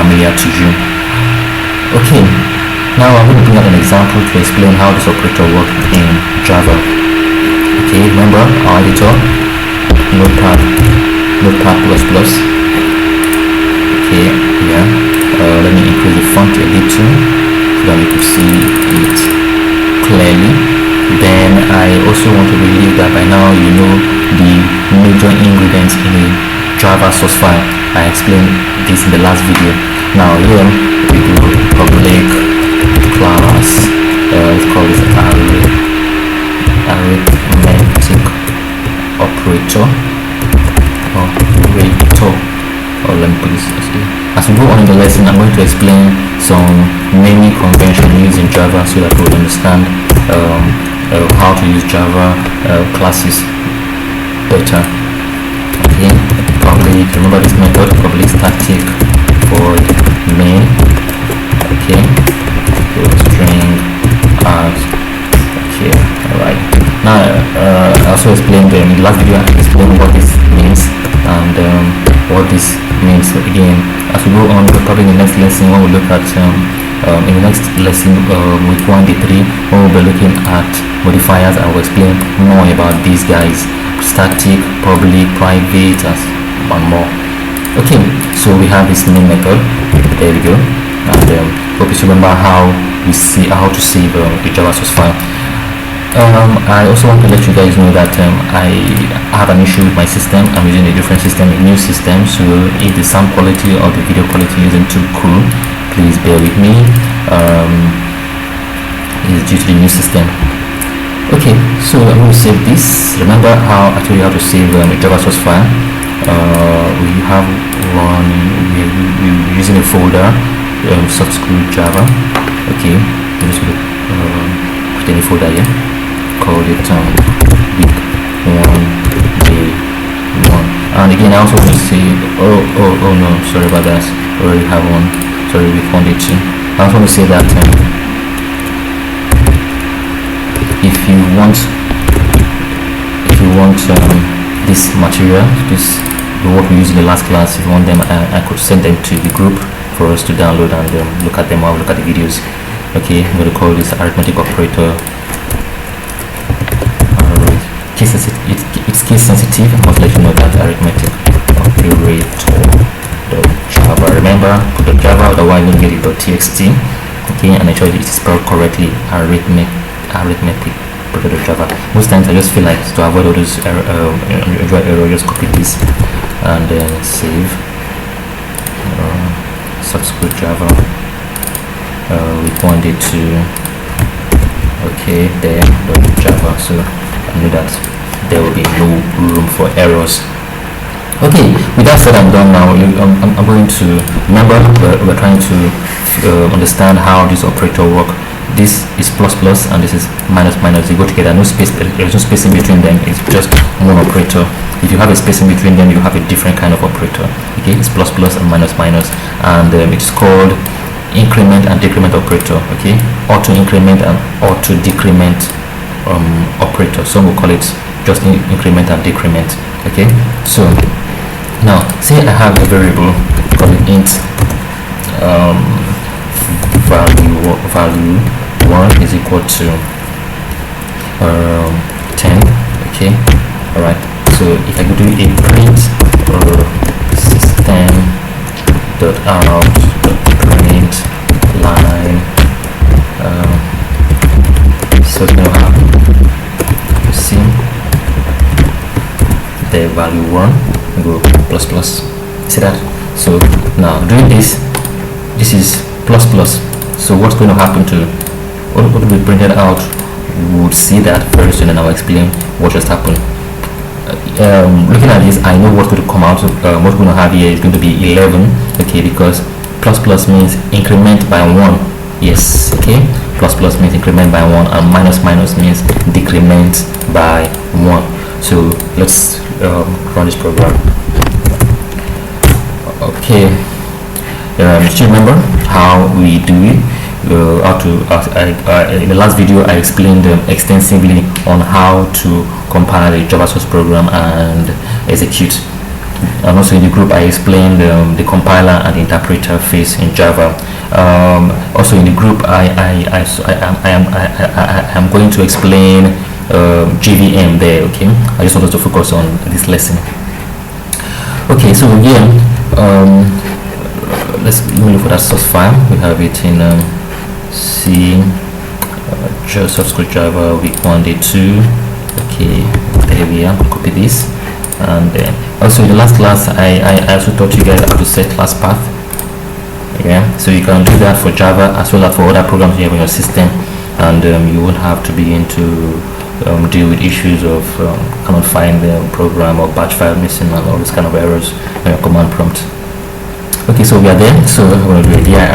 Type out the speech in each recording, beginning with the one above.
familiar to you. Okay, now I'm going to bring out an example to explain how this operator works in Java. Okay, remember our editor, Notepad++. Okay, yeah. Let me increase the font a little so that we could see it clearly. Then I also want to believe that by now you know the major ingredients in a Java source file. I explained this in the last video. Now here we do public class, let's call this arithmetic operator, or let me put this as we go on in the lesson. I'm going to explain some naming convention used in Java so that we will understand how to use Java classes better. Okay, public, remember this method, public static void main. Okay, so string as. Okay, alright. Now I also explained in the last video, I explained what this means and what this means. So again, as we go on, probably in the next lesson when we look at in the next lesson, week 1, day 3, when we'll be looking at modifiers, I will explain more about these guys: static, public, private, and more. Okay, so we have this main method. There we go. And hope you remember how to save the Java source file. I also want to let you guys know that I have an issue with my system. I'm using a different system, a new system, so if the sound quality or the video quality isn't too cool, please bear with me. It's due to the new system. Okay, so I'm going to save this. Remember how I told you how to save a Java source file? We have one, we're using a folder, SoftSchool Java. Okay, I'm just going to put any folder here. Call it week1, day1. And again, I also want to say, oh no, sorry about that. I already have one. Sorry, week1, day2. I also want to say that if you want this material, the work we used in the last class, if you want them, I could send them to the group for us to download and look at them or look at the videos. Okay, I'm going to call this arithmetic operator. It's case sensitive. I must let you know that arithmetic operator.java. Remember, put Java, otherwise you don't get it .txt. Okay, and I told you it's spelled correctly. Arithmetic operator.java. Most times I just feel like to avoid all those errors, just copy this and then save. SoftSchool Java. week1, day2. Okay, there, Java. So I know that there will be no room for errors. Okay, with that said, I'm done now. I'm going to remember we're trying to understand how this operator works. This is plus and this is minus. They go together. No space. There's no space in between them. It's just one operator. If you have a space in between them, you have a different kind of operator. Okay, it's plus and minus, and it's called increment and decrement operator. Okay, auto increment and auto decrement operator. Some will call it just increment and decrement. Okay, so now say I have a variable called int value 1 is equal to 10. Okay, all right. So if I go do a print system.out.print line, so it's going to have, you see, the value 1 go plus. See that? So now doing this is plus. So what's going to happen to what will be printed out? We would see that very soon, and I'll explain what just happened. Looking at this, I know what's going to come out. What's going to have here is going to be 11. Okay, because plus means increment by 1. Yes. Okay, plus means increment by 1, and minus means decrement by 1. So let's run this program. Okay, still remember how we do it. In the last video I explained extensively on how to compile a Java source program and execute. and also in the group I explained the compiler and the interpreter phase in Java. Also in the group I am going to explain JVM there. Okay, I just wanted to focus on this lesson. Okay, so here let's look for that source file. We have it in C, SoftSchool Java week1 day2. Okay, there we are. Copy this, and also in the last class I also taught you guys how to set class path. Okay, so you can do that for Java as well as for other programs you have on your system, and you won't have to begin to deal with issues of cannot find the program or batch file missing and all these kind of errors on your command prompt. Okay, so we are there. So we're going to do a dir.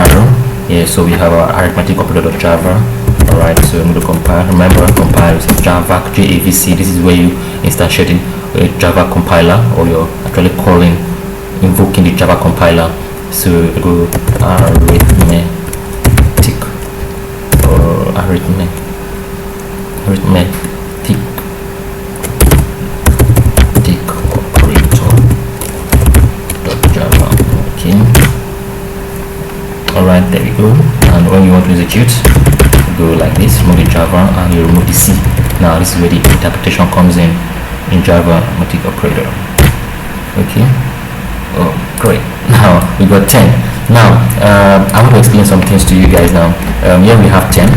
Yeah, so we have our arithmetic operator.java. Alright, so I'm going to compile. Remember, compile is Java JAVC. This is where you instantiate a Java compiler, or you're actually invoking the Java compiler. So go arithmetic or arithmetic operator.java. Okay. Alright, there we go. And when you want to execute, go like this, remove the Java and you remove the C. Now this is where the interpretation comes in Java arithmetic operator. Okay. Oh, great. Now we got 10. Now I want to explain some things to you guys now. Here we have 10.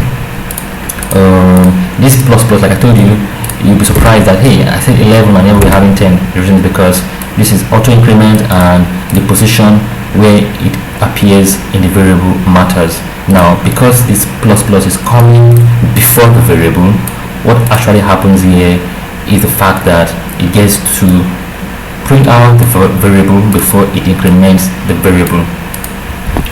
This plus like I told you, you'll be surprised that hey, I said 11 and here we're having 10. The reason is because this is auto increment and the position where it appears in the variable matters. Now because this plus is coming before the variable, what actually happens here is the fact that it gets to print out the variable before it increments the variable.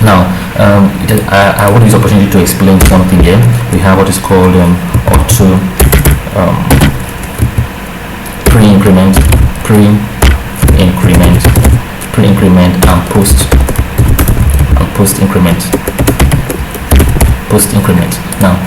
Now I want this opportunity to explain something here. We have what is called auto pre-increment and post increment. Now